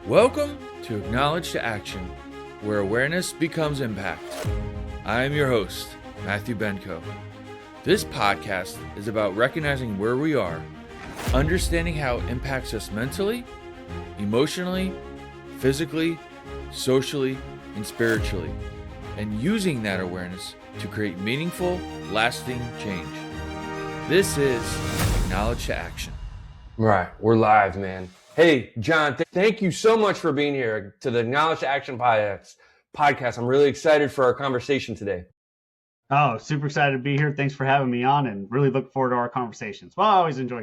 Welcome to Acknowledge to Action, where awareness becomes impact. I am your host, Matthew Benko. This podcast is about recognizing where we are, understanding how it impacts us mentally, emotionally, physically, socially, and spiritually, and using that awareness to create meaningful, lasting change. This is Acknowledge to Action. Right, we're live, man. Hey, John, thank you so much for being here to the Acknowledge to Action podcast. I'm really excited for our conversation today. Oh, super excited to be here. Thanks for having me on and really look forward to our conversations. Well, I always enjoy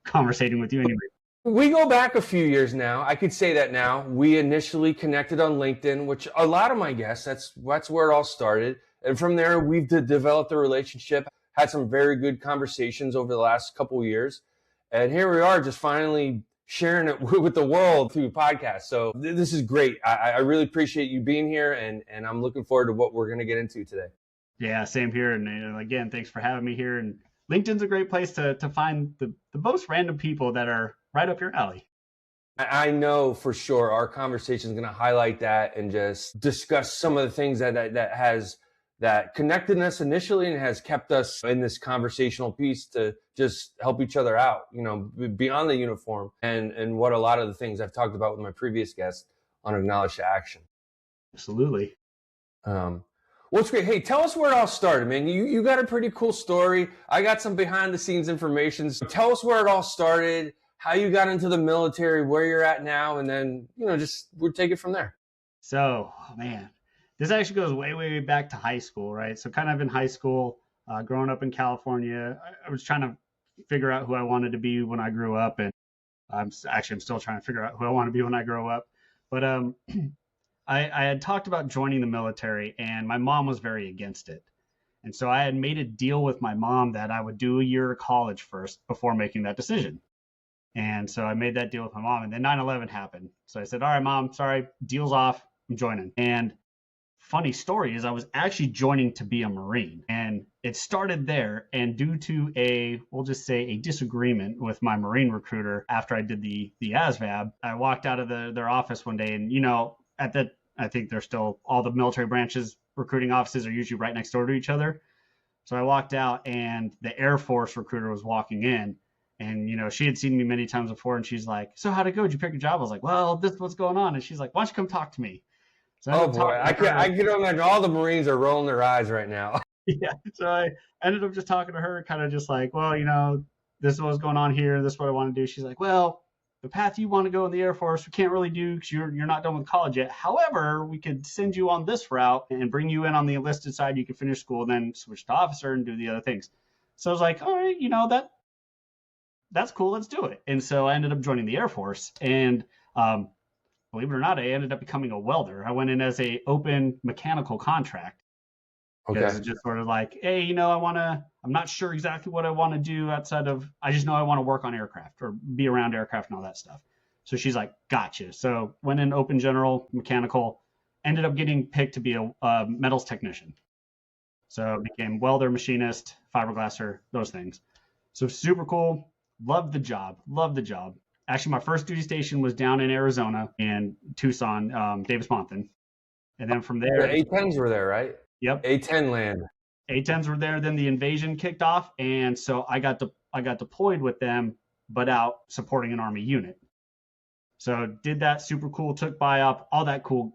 conversating with you anyway. We go back a few years now. I could say that now. We initially connected on LinkedIn, which a lot of my guests, that's where it all started. And from there, we've developed a relationship, had some very good conversations over the last couple of years. And here we are just finally sharing it with the world through podcasts. So this is great. I really appreciate you being here, and I'm looking forward to what we're going to get into today. Yeah, same here. And again, thanks for having me here. And LinkedIn's a great place to find the most random people that are right up your alley. I know for sure our conversation is going to highlight that and just discuss some of the things that connected us initially and has kept us in this conversational piece to just help each other out, beyond the uniform and what a lot of the things I've talked about with my previous guests on Acknowledge to Action. Absolutely. Well, it's great. Hey, tell us where it all started, man. You got a pretty cool story. I got some behind the scenes information. So tell us where it all started, how you got into the military, where you're at now, and then, just we'll take it from there. So, man, this actually goes way, way back to high school, right? So kind of in high school, growing up in California, I was trying to figure out who I wanted to be when I grew up. And I'm still trying to figure out who I want to be when I grow up. But I had talked about joining the military, and my mom was very against it. And so I had made a deal with my mom that I would do a year of college first before making that decision. And so I made that deal with my mom, and then 9/11 happened. So I said, all right, Mom, sorry, deal's off, I'm joining. And funny story is I was actually joining to be a Marine, and it started there. And due to we'll just say a disagreement with my Marine recruiter after I did the ASVAB, I walked out of their office one day, and I think they're still, all the military branches recruiting offices are usually right next door to each other. So I walked out, and the Air Force recruiter was walking in, and she had seen me many times before, and she's like, so how'd it go? Did you pick a job? I was like, well, this is what's going on. And she's like, why don't you come talk to me? So oh boy, I can imagine all the Marines are rolling their eyes right now. Yeah. So I ended up just talking to her, kind of just like, well, this is what's going on here. This is what I want to do. She's like, well, the path you want to go in the Air Force, we can't really do because you're not done with college yet. However, we could send you on this route and bring you in on the enlisted side. You can finish school and then switch to officer and do the other things. So I was like, all right, that's cool. Let's do it. And so I ended up joining the Air Force, and believe it or not, I ended up becoming a welder. I went in as a open mechanical contract. Okay. It's just sort of like, hey, I'm not sure exactly what I want to do outside of, I just know I want to work on aircraft or be around aircraft and all that stuff. So she's like, gotcha. So went in open general mechanical, ended up getting picked to be a metals technician. So became welder, machinist, fiberglasser, those things. So super cool. Loved the job. Actually, my first duty station was down in Arizona, in Tucson, Davis-Monthan. And then from there, the A-10s were there, right? Yep. A-10 land. A-10s were there. Then the invasion kicked off, and so I got deployed with them, but out supporting an Army unit. So did that, super cool. Took BIOP, all that cool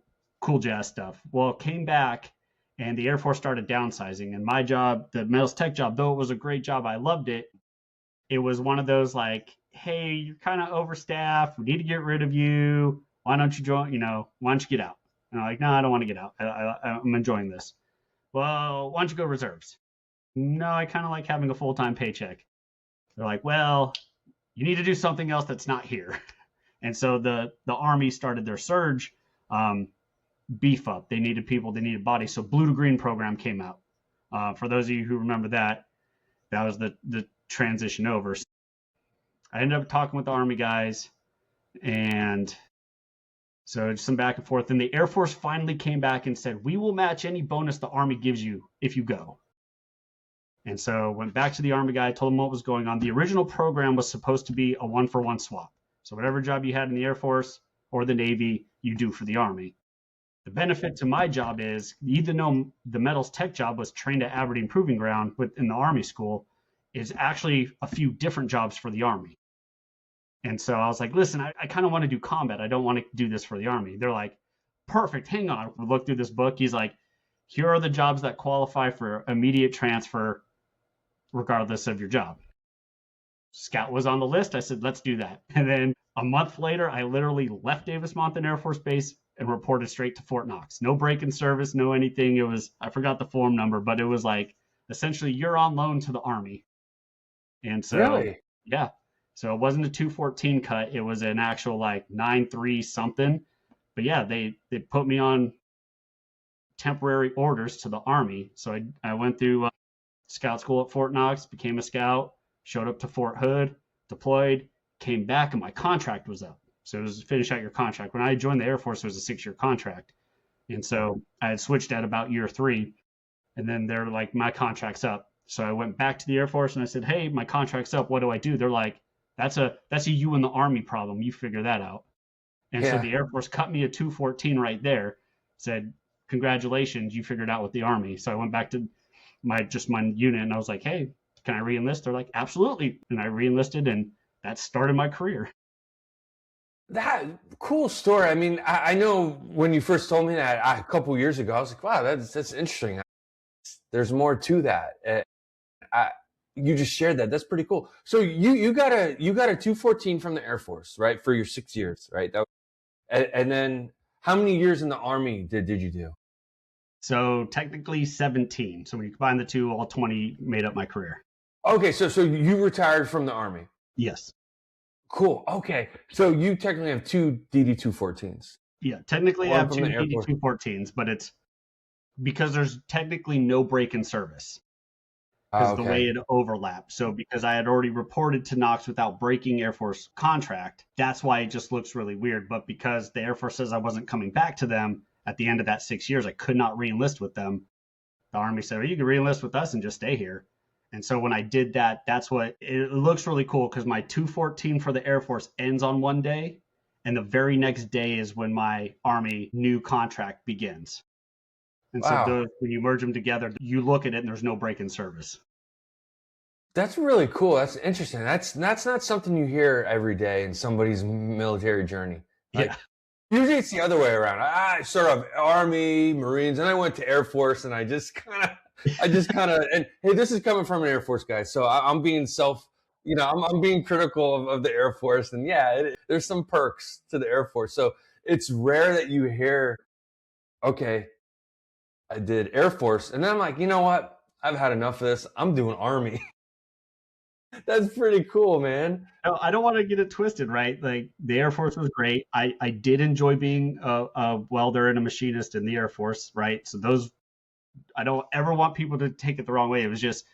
jazz stuff. Well, came back, and the Air Force started downsizing. And my job, the metals tech job, though it was a great job, I loved it. It was one of those like, hey, you're kind of overstaffed. We need to get rid of you. Why don't you join? Why don't you get out? And I'm like, no, I don't want to get out. I'm enjoying this. Well, why don't you go reserves? No, I kind of like having a full-time paycheck. They're like, well, you need to do something else that's not here. And so the Army started their surge beef up. They needed people. They needed bodies. So Blue to Green program came out. For those of you who remember that was the transition over. I ended up talking with the Army guys, and so just some back and forth. And the Air Force finally came back and said, we will match any bonus the Army gives you if you go. And so went back to the Army guy, told him what was going on. The original program was supposed to be a 1-for-1 swap. So whatever job you had in the Air Force, or the Navy, you do for the Army. The benefit to my job is, even though the metals tech job was trained at Aberdeen Proving Ground within the Army school, is actually a few different jobs for the Army. And so I was like, listen, I kind of want to do combat. I don't want to do this for the Army. They're like, perfect, hang on. We look through this book. He's like, here are the jobs that qualify for immediate transfer regardless of your job. Scout was on the list. I said, let's do that. And then a month later, I literally left Davis-Monthan Air Force Base and reported straight to Fort Knox. No break in service, no anything. It was, I forgot the form number, but it was like, essentially, you're on loan to the Army. And so, Really? Yeah. So it wasn't a 214 cut. It was an actual like 9-3 something. But yeah, they put me on temporary orders to the Army. So I went through scout school at Fort Knox, became a scout, showed up to Fort Hood, deployed, came back, and my contract was up. So it was finish out your contract. When I joined the Air Force, it was a 6-year contract. And so I had switched at about year 3. And then they're like, my contract's up. So I went back to the Air Force and I said, hey, my contract's up. What do I do? They're like, that's a you and the Army problem. You figure that out. And so the Air Force cut me a 214 right there, said, congratulations, you figured out with the Army. So I went back to my unit and I was like, hey, can I re-enlist? They're like, absolutely. And I re-enlisted, and that started my career. That cool story. I mean, I know when you first told me that a couple years ago, I was like, wow, that's interesting. There's more to that. You just shared that. That's pretty cool. So you got a 214 from the Air Force, right? For your 6 years, right? And then how many years in the Army did you do? So technically 17. So when you combine the two, all 20 made up my career. Okay, so you retired from the Army. Yes. Cool. Okay, so you technically have 2 DD-214s. Yeah, technically I have 2 DD-214s, but it's because there's technically no break in service. Because the way it overlaps. So because I had already reported to Knox without breaking Air Force contract, that's why it just looks really weird. But because the Air Force says I wasn't coming back to them at the end of that 6 years, I could not re-enlist with them. The Army said, well, you can re-enlist with us and just stay here. And so when I did that, that's what it looks really cool, because my 214 for the Air Force ends on one day, and the very next day is when my Army new contract begins. And so when you merge them together, you look at it and there's no break in service. That's really cool. That's interesting. That's not something you hear every day in somebody's military journey. Yeah. Usually it's the other way around. I started off Army, Marines, and I went to Air Force, and I just kind of, and hey, this is coming from an Air Force guy, so I'm being I'm being critical of the Air Force, and there's some perks to the Air Force. So it's rare that you hear, okay, I did Air Force, and then I'm like, you know what? I've had enough of this. I'm doing Army. That's pretty cool, man. I don't want to get it twisted, right? Like, the Air Force was great. I did enjoy being a welder and a machinist in the Air Force, right? So I don't ever want people to take it the wrong way. It was just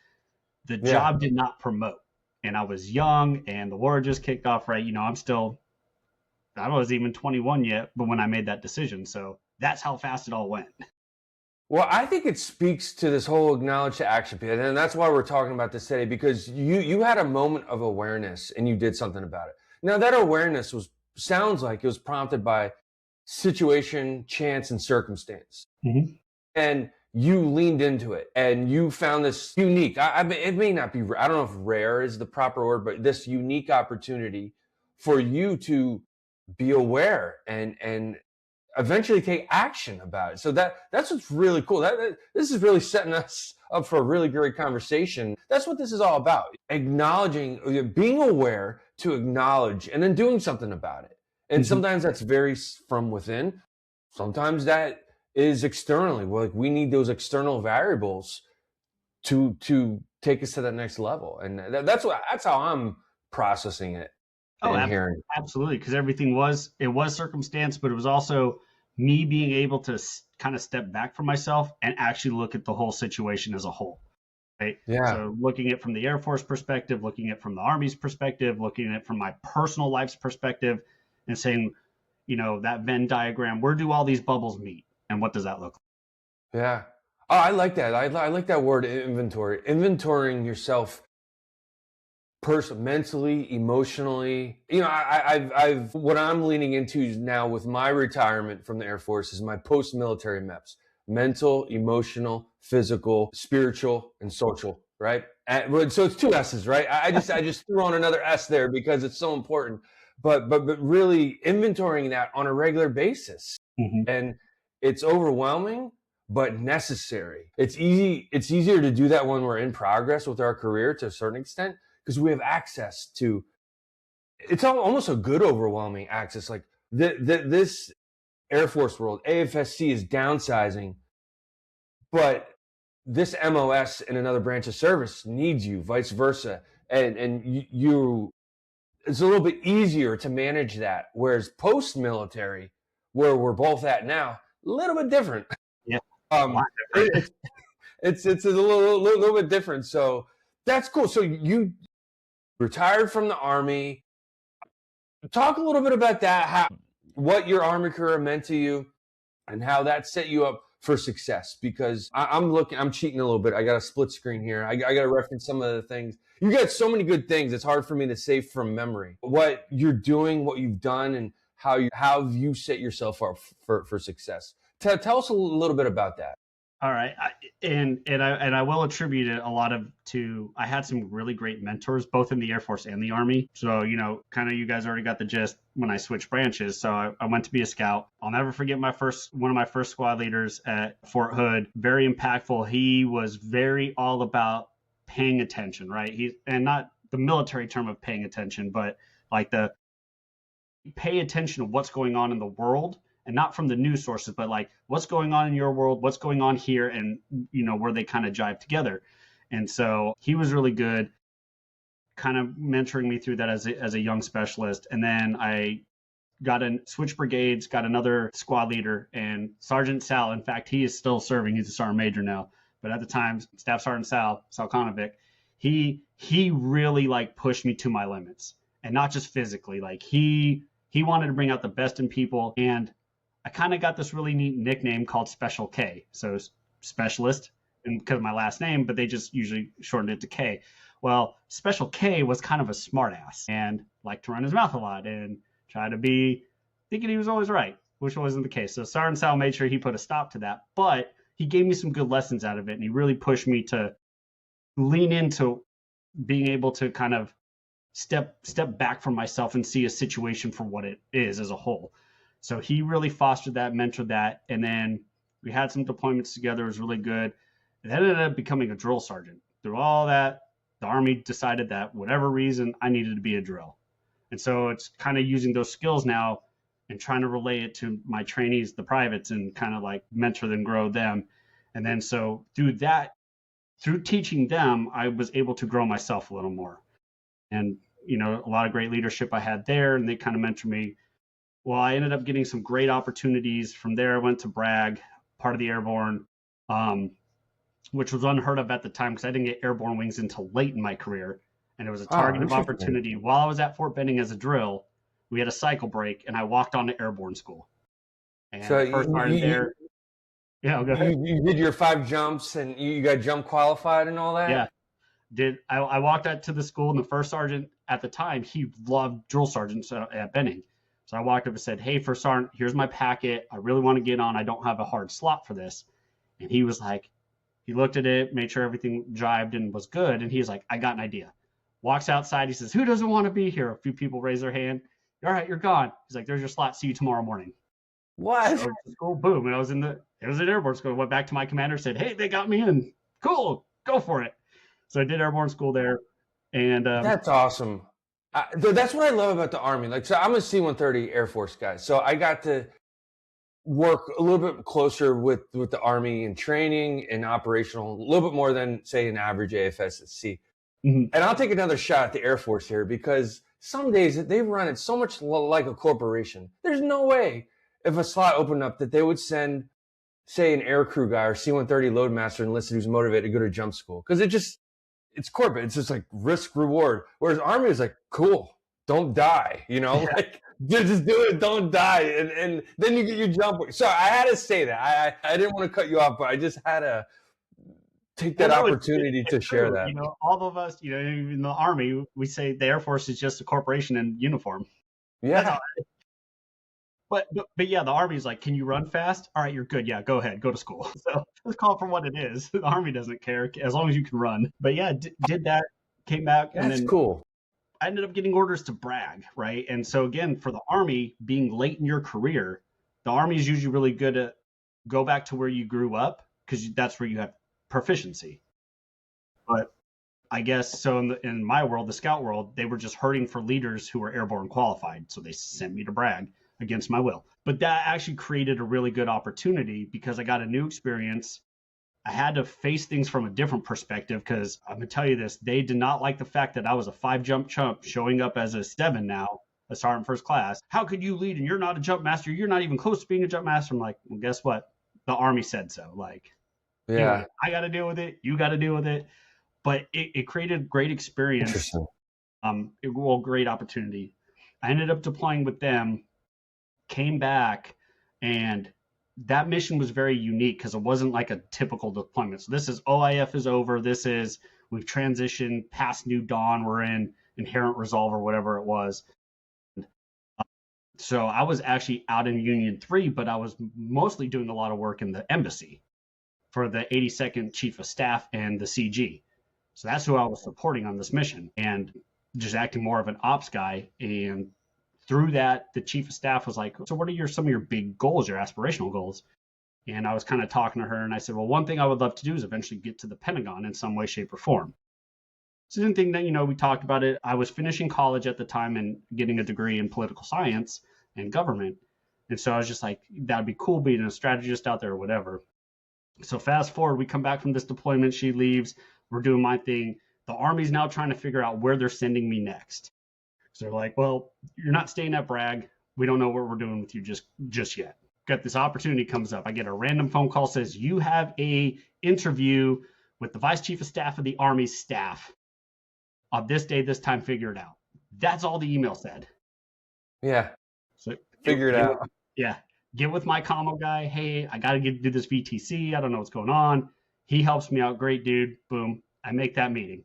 the job did not promote. And I was young, and the war just kicked off, right? I wasn't even 21 yet, but when I made that decision. So that's how fast it all went. Well, I think it speaks to this whole acknowledge to action piece, and that's why we're talking about this today, because you had a moment of awareness and you did something about it. Now, that awareness sounds like it was prompted by situation, chance, and circumstance. Mm-hmm. And you leaned into it, and you found this unique, it may not be, I don't know if rare is the proper word, but this unique opportunity for you to be aware and eventually take action about it. So that's what's really cool. This is really setting us up for a really great conversation. That's what this is all about. Acknowledging, being aware to acknowledge, and then doing something about it. And sometimes that's very from within. Sometimes that is externally. Like, we need those external variables to take us to that next level. And that's how I'm processing it. Oh, absolutely. Because everything was circumstance, but it was also me being able to kind of step back from myself and actually look at the whole situation as a whole. Right. Yeah. So looking at it from the Air Force perspective, looking at it from the Army's perspective, looking at it from my personal life's perspective, and saying, that Venn diagram, where do all these bubbles meet? And what does that look like? Yeah. Oh, I like that. I like that word, inventory. Inventorying yourself mentally, emotionally. You know, I've what I'm leaning into now with my retirement from the Air Force is my post-military MEPS: mental, emotional, physical, spiritual, and social. Right. So it's two S's, right? I just threw on another S there because it's so important. But really inventorying that on a regular basis, and it's overwhelming but necessary. It's easier to do that when we're in progress with our career to a certain extent, because we have access to, it's almost a good overwhelming access. Like this Air Force world, AFSC is downsizing, but this MOS in another branch of service needs you, vice versa. And you it's a little bit easier to manage that. Whereas post-military, where we're both at now, a little bit different. Yeah. It's a little bit different. So that's cool. So you retired from the Army. Talk a little bit about that, what your Army career meant to you and how that set you up for success. Because I'm cheating a little bit. I got a split screen here. I got to reference some of the things. You got so many good things. It's hard for me to say from memory what you're doing, what you've done, and how you set yourself up for success. Tell us a little bit about that. All right. I will attribute it a lot to I had some really great mentors, both in the Air Force and the Army. So, you know, kind of you guys already got the gist when I switched branches. So I went to be a scout. I'll never forget one of my first squad leaders at Fort Hood. Very impactful. He was very all about paying attention, right? And not the military term of paying attention, but like the pay attention to what's going on in the world. And not from the news sources, but like what's going on in your world, what's going on here, and you know where they kind of jive together. And so he was really good, kind of mentoring me through that as a young specialist. And then I got switch brigades, got another squad leader, and Sergeant Sal. In fact, he is still serving. He's a sergeant major now, but at the time, Staff Sergeant Sal Konovic, he really like pushed me to my limits, and not just physically. Like he wanted to bring out the best in people. And I kind of got this really neat nickname called Special K. So specialist, and because of my last name, but they just usually shortened it to K. Well, Special K was kind of a smartass and liked to run his mouth a lot and try to be thinking he was always right, which wasn't the case. So Sergeant Sal made sure he put a stop to that, but he gave me some good lessons out of it. And he really pushed me to lean into being able to kind of step back from myself and see a situation for what it is as a whole. So he really fostered that, mentored that. And then we had some deployments together. It was really good. It ended up becoming a drill sergeant. Through all that, the Army decided that whatever reason, I needed to be a drill. And so it's kind of using those skills now and trying to relay it to my trainees, the privates, and kind of like mentor them, grow them. And then so through teaching them, I was able to grow myself a little more. And, you know, a lot of great leadership I had there, and they kind of mentored me. Well, I ended up getting some great opportunities. From there, I went to Bragg, part of the Airborne, which was unheard of at the time because I didn't get airborne wings until late in my career. And it was a target of opportunity. While I was at Fort Benning as a drill, we had a cycle break, and I walked on to airborne school. And so first started there. Yeah, go ahead. You did your 5 jumps, and you got jump qualified and all that? Yeah. I walked out to the school, and the first sergeant at the time, he loved drill sergeants at Benning. So I walked up and said, "Hey, First Sergeant, here's my packet. I really want to get on. I don't have a hard slot for this." And he was like, he looked at it, made sure everything jived and was good. And he was like, "I got an idea." Walks outside. He says, "Who doesn't want to be here?" A few people raise their hand. "All right, you're gone." He's like, "There's your slot. See you tomorrow morning." What? So school, boom. And it was an airborne school. Went back to my commander, said, "Hey, they got me in. Cool. Go for it." So I did airborne school there. And that's awesome. That's what I love about the Army. Like, so I'm a C-130 Air Force guy, so I got to work a little bit closer with the Army in training and operational, a little bit more than, say, an average AFSC. Mm-hmm. And I'll take another shot at the Air Force here, because some days they run it so much like a corporation. There's no way if a slot opened up that they would send, say, an aircrew guy or C-130 loadmaster enlisted who's motivated to go to jump school, because it's corporate. It's just like risk reward. Whereas Army is like, cool, don't die, you know, like just do it, don't die. And then you get your jump. So I had to say that. I didn't want to cut you off, but I just had to take that Well, no, opportunity to it's share true. that. All of us, in the Army, we say the Air Force is just a corporation in uniform. That's Yeah. all. But yeah, the Army's like, can you run fast? All right, you're good. Yeah, go ahead, go to school. So let's call it for what it is. The Army doesn't care as long as you can run. But yeah, did that, came back, and That's then cool. I ended up getting orders to brag, right? And so again, for the Army, being late in your career, the Army is usually really good at go back to where you grew up because that's where you have proficiency. But I guess so in my world, the scout world, they were just hurting for leaders who were airborne qualified. So they sent me to brag against my will. But that actually created a really good opportunity because I got a new experience. I had to face things from a different perspective because I'm going to tell you this, they did not like the fact that I was a 5-jump chump showing up as a 7 now, a sergeant first class. How could you lead and you're not a jump master? You're not even close to being a jump master. I'm like, well, guess what? The Army said so. Like, Yeah. I got to deal with it. You got to deal with it. But it created great experience. Interesting. Great opportunity. I ended up deploying with them, came back, and that mission was very unique because it wasn't like a typical deployment. So this is OIF is over. We've transitioned past New Dawn. We're in Inherent Resolve or whatever it was. So I was actually out in Union 3, but I was mostly doing a lot of work in the embassy for the 82nd Chief of Staff and the CG. So that's who I was supporting on this mission and just acting more of an ops guy. And through that, the chief of staff was like, so what are some of your big goals, your aspirational goals? And I was kind of talking to her and I said, well, one thing I would love to do is eventually get to the Pentagon in some way, shape, or form. So the thing that, we talked about it. I was finishing college at the time and getting a degree in political science and government. And so I was just like, that'd be cool being a strategist out there or whatever. So fast forward, we come back from this deployment. She leaves. We're doing my thing. The Army's now trying to figure out where they're sending me next. So they're like, well, you're not staying at Bragg. We don't know what we're doing with you just yet. Got this opportunity comes up. I get a random phone call says, you have a interview with the Vice Chief of Staff of the Army's staff on this day, this time, figure it out. That's all the email said. Yeah. So figure it out. Yeah. Get with my commo guy. Hey, I got to do this VTC. I don't know what's going on. He helps me out. Great dude. Boom. I make that meeting.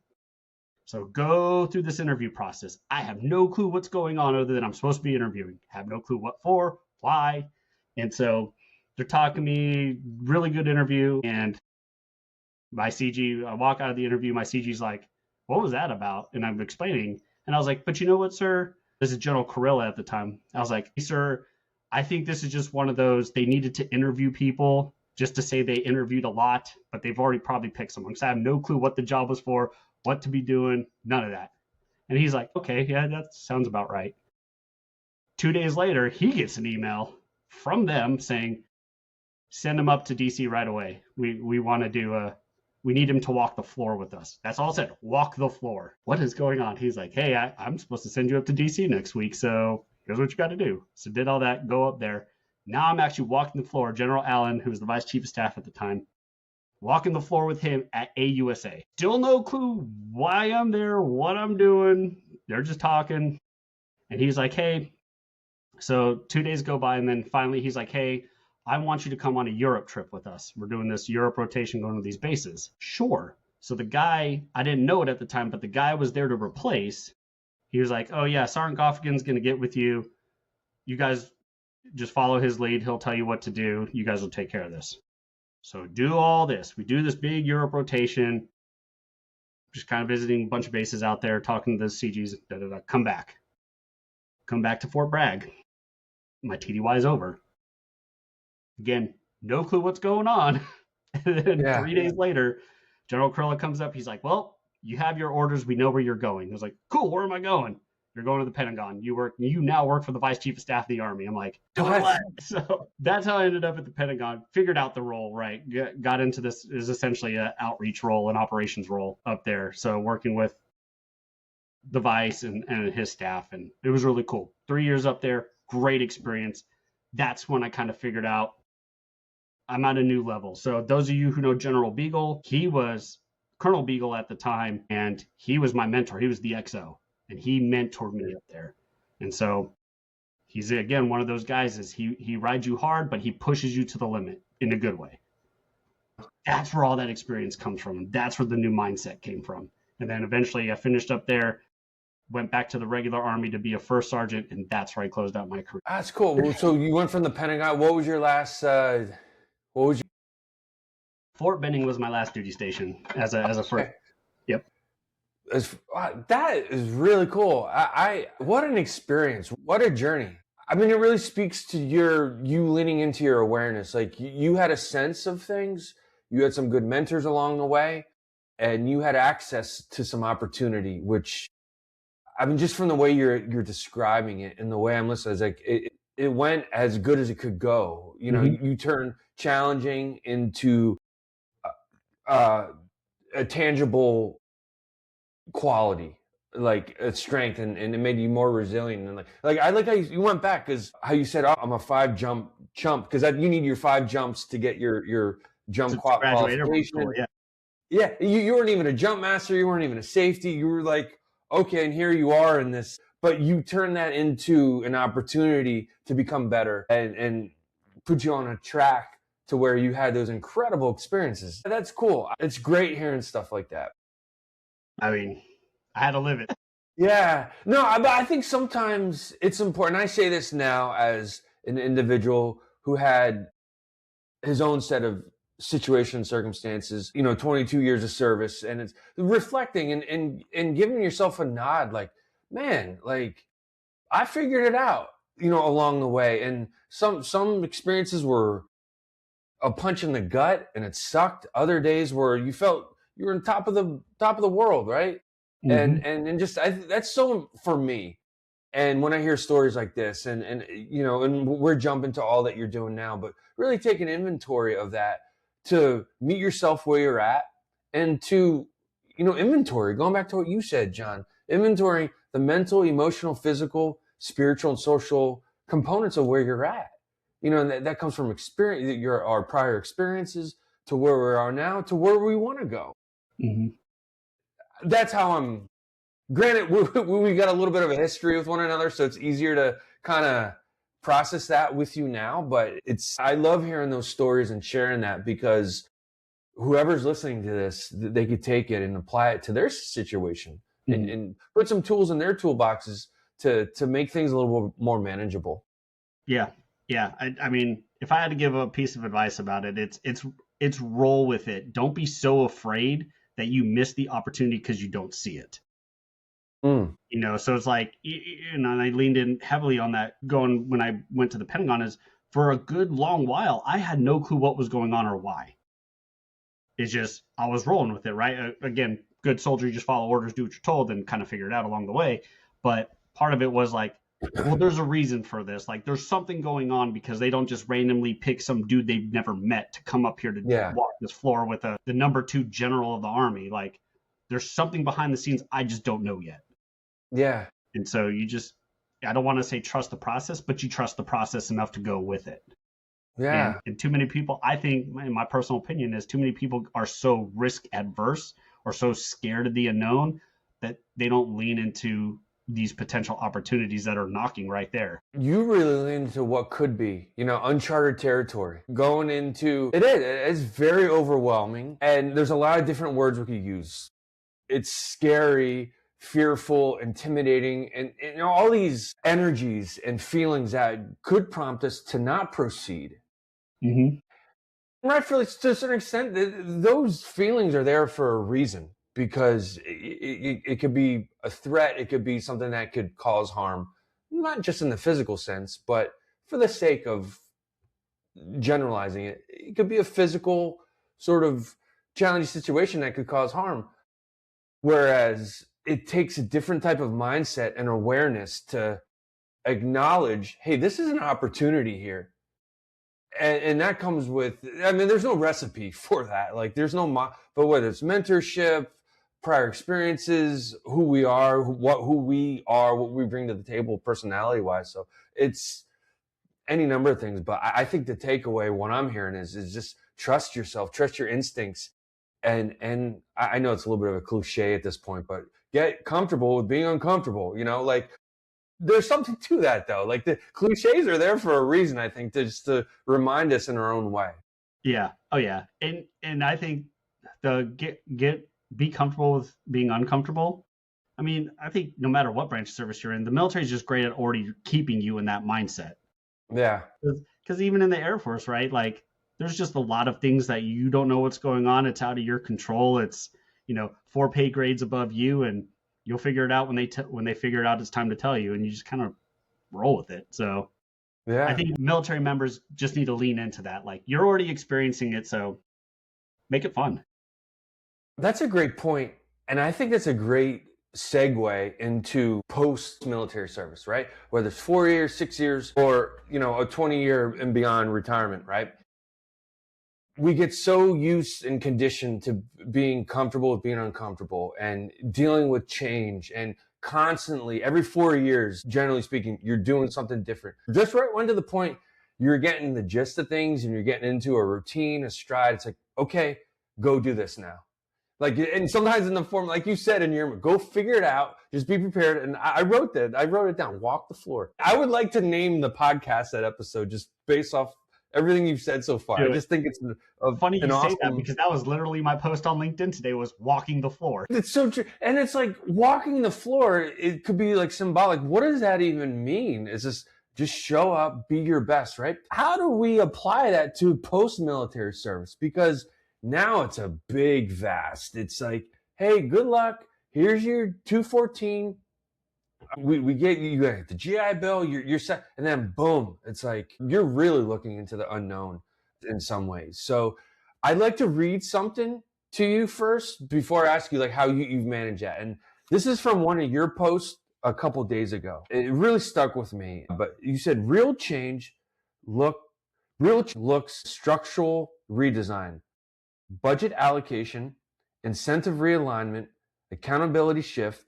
So go through this interview process. I have no clue what's going on other than I'm supposed to be interviewing. Have no clue what for, why. And so they're talking to me, really good interview. And my CG, I walk out of the interview. My CG's like, what was that about? And I'm explaining. And I was like, but you know what, sir? This is General Corilla at the time. I was like, hey, sir, I think this is just one of those, they needed to interview people just to say they interviewed a lot, but they've already probably picked someone. So I have no clue what the job was for, what to be doing, none of that. And he's like, okay, yeah, that sounds about right. 2 days later, he gets an email from them saying, send him up to DC right away. We want to do we need him to walk the floor with us. That's all it said, walk the floor. What is going on? He's like, hey, I'm supposed to send you up to DC next week, so here's what you got to do. So did all that, go up there. Now I'm actually walking the floor. General Allen, who was the Vice Chief of Staff at the time, walking the floor with him at AUSA. Still no clue why I'm there, what I'm doing. They're just talking. And he's like, hey, so 2 days go by. And then finally he's like, hey, I want you to come on a Europe trip with us. We're doing this Europe rotation going to these bases. Sure. So the guy, I didn't know it at the time, but the guy I was there to replace, he was like, oh yeah, Sergeant Goffigan's going to get with you. You guys just follow his lead. He'll tell you what to do. You guys will take care of this. So do all this. We do this big Europe rotation, just kind of visiting a bunch of bases out there, talking to the CGs, come back. Come back to Fort Bragg. My TDY is over. Again, no clue what's going on. And then 3 days later, General Kurla comes up. He's like, well, you have your orders. We know where you're going. I was like, cool, where am I going? You're going to the Pentagon. You now work for the Vice Chief of Staff of the Army. I'm like, what? So that's how I ended up at the Pentagon. Figured out the role, right? Got into this is essentially an outreach role, an operations role up there. So working with the Vice and his staff, and it was really cool. 3 years up there, great experience. That's when I kind of figured out I'm at a new level. So those of you who know General Beagle, he was Colonel Beagle at the time, and he was my mentor. He was the XO. And he mentored me up there. And so he's, again, one of those guys is he rides you hard, but he pushes you to the limit in a good way. That's where all that experience comes from. And that's where the new mindset came from. And then eventually I finished up there, went back to the regular Army to be a first sergeant, and that's where I closed out my career. That's cool. So you went from the Pentagon. What was your last? What was your? Fort Benning was my last duty station as a first. Yep. That is really cool. I what an experience. What a journey. I mean, it really speaks to you leaning into your awareness. Like you had a sense of things. You had some good mentors along the way, and you had access to some opportunity, which, I mean, just from the way you're describing it and the way I'm listening, it's like it went as good as it could go. You know, you turn challenging into a tangible quality, like a strength, and it made you more resilient. And like I like how you went back, because how you said, oh, I'm a 5 jump chump, because you need your 5 jumps to get your jump qualification. Yeah, you weren't even a jump master, you weren't even a safety, you were like, okay, and here you are in this, but you turn that into an opportunity to become better and put you on a track to where you had those incredible experiences. That's cool. It's great hearing stuff like that. I mean, I had to live it. Yeah. No, I think sometimes it's important. I say this now as an individual who had his own set of situation circumstances, 22 years of service, and it's reflecting and giving yourself a nod, like, man, like I figured it out, along the way. And some experiences were a punch in the gut and it sucked. Other days where you felt you were on top of the world, right? Mm-hmm. And just that's so for me. And when I hear stories like this, and we're jumping to all that you're doing now, but really take an inventory of that, to meet yourself where you're at, and to inventory, going back to what you said, John, inventory the mental, emotional, physical, spiritual, and social components of where you're at. And that comes from experience, our prior experiences, to where we are now, to where we want to go. Mm-hmm. That's how I'm. Granted, we got a little bit of a history with one another, so it's easier to kind of process that with you now. But I love hearing those stories and sharing that, because whoever's listening to this, they could take it and apply it to their situation, mm-hmm. and put some tools in their toolboxes to make things a little more manageable. Yeah. I mean, if I had to give a piece of advice about it, it's roll with it. Don't be so afraid that you miss the opportunity because you don't see it. So it's like, and I leaned in heavily on that when I went to the Pentagon, is for a good long while, I had no clue what was going on or why. It's just, I was rolling with it, right? Again, good soldier, you just follow orders, do what you're told, and kind of figure it out along the way. But part of it was like, well, there's a reason for this. Like, there's something going on, because they don't just randomly pick some dude they've never met to come up here to walk this floor with the number 2 general of the Army. Like, there's something behind the scenes I just don't know yet. Yeah. And so I don't want to say trust the process, but you trust the process enough to go with it. Yeah. And too many people, I think, in my personal opinion, is too many people are so risk adverse or so scared of the unknown that they don't lean into these potential opportunities that are knocking right there. You really lean into what could be, uncharted territory. Going into it's very overwhelming, and there's a lot of different words we could use. It's scary, fearful, intimidating, and all these energies and feelings that could prompt us to not proceed. Mm-hmm. And I feel like, to a certain extent, those feelings are there for a reason, because it could be a threat. It could be something that could cause harm, not just in the physical sense, but for the sake of generalizing it, it could be a physical sort of challenging situation that could cause harm. Whereas it takes a different type of mindset and awareness to acknowledge, hey, this is an opportunity here. And that comes with, there's no recipe for that. Like, there's no, but whether it's mentorship, prior experiences, who we are, what we bring to the table personality wise. So it's any number of things. But I think the takeaway, what I'm hearing is just trust yourself, trust your instincts. And I know it's a little bit of a cliche at this point, but get comfortable with being uncomfortable. Like, there's something to that, though. Like, the cliches are there for a reason, I think, just to remind us in our own way. Yeah. Oh yeah. And I think the be comfortable with being uncomfortable. I mean, I think no matter what branch of service you're in, the military is just great at already keeping you in that mindset. Yeah. Because even in the Air Force, right? Like, there's just a lot of things that you don't know what's going on. It's out of your control. It's 4 pay grades above you, and you'll figure it out when they figure it out. It's time to tell you, and you just kind of roll with it. So I Yeah. think military members just need to lean into that. Like, you're already experiencing it, so make it fun. That's a great point. And I think that's a great segue into post-military service, right? Whether it's 4 years, 6 years, or, a 20-year and beyond retirement, right? We get so used and conditioned to being comfortable with being uncomfortable and dealing with change, and constantly every 4 years, generally speaking, you're doing something different. Just right when to the point you're getting the gist of things and you're getting into a routine, a stride. It's like, okay, go do this now. Like, and sometimes in the form, like you said, in your, go figure it out, just be prepared. And I wrote it down, walk the floor. I would like to name the podcast, that episode, just based off everything you've said so far. I just think it's funny you say that, awesome, because that was literally my post on LinkedIn today, was walking the floor. it's so true. And it's like walking the floor, it could be like symbolic. What does that even mean? Is this just show up, be your best, right? How do we apply that to post-military service? Because now it's a big vast. It's like, hey, good luck. Here's your 214. We get you got the GI Bill, you're set, and then boom, it's like you're really looking into the unknown in some ways. So I'd like to read something to you first before I ask you like how you've managed that. And this is from one of your posts a couple days ago. It really stuck with me. But you said real change looks structural redesign, budget allocation, incentive realignment, accountability shift,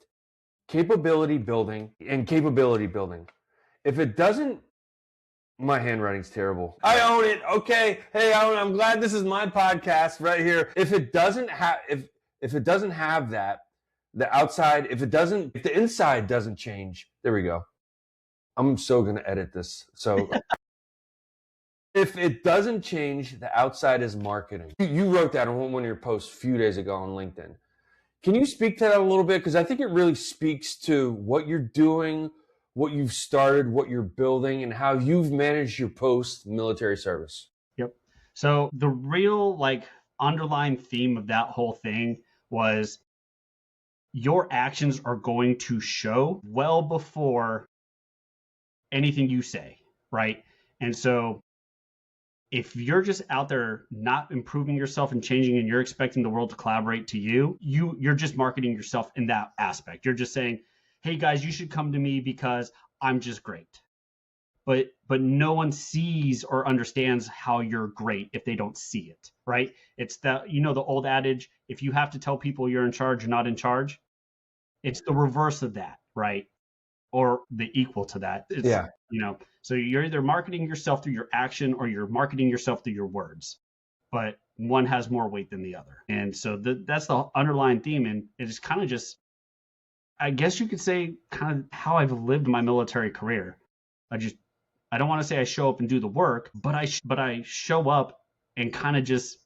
capability building. If it doesn't, my handwriting's terrible. I own it. Okay. Hey, I'm glad this is my podcast right here. If it doesn't have, if it doesn't have that, if the inside doesn't change, there we go. I'm so going to edit this. So if it doesn't change, the outside is marketing. You wrote that on one of your posts a few days ago on LinkedIn. Can you speak to that a little bit? Because I think it really speaks to what you're doing, what you've started, what you're building, and how you've managed your post-military service. Yep. So the real underlying theme of that whole thing was your actions are going to show well before anything you say, right? And so if you're just out there not improving yourself and changing, and you're expecting the world to collaborate to you're just marketing yourself in that aspect. You're just saying, hey guys, you should come to me because I'm just great. But no one sees or understands how you're great if they don't see it, right? It's the old adage, if you have to tell people you're in charge, you're not in charge. It's the reverse of that, right? Or the equal to that. Yeah. So you're either marketing yourself through your action or you're marketing yourself through your words, but one has more weight than the other. And so that's the underlying theme. And it's kind of just, I guess you could say, kind of how I've lived my military career. I don't want to say I show up and do the work, but I show up and kind of just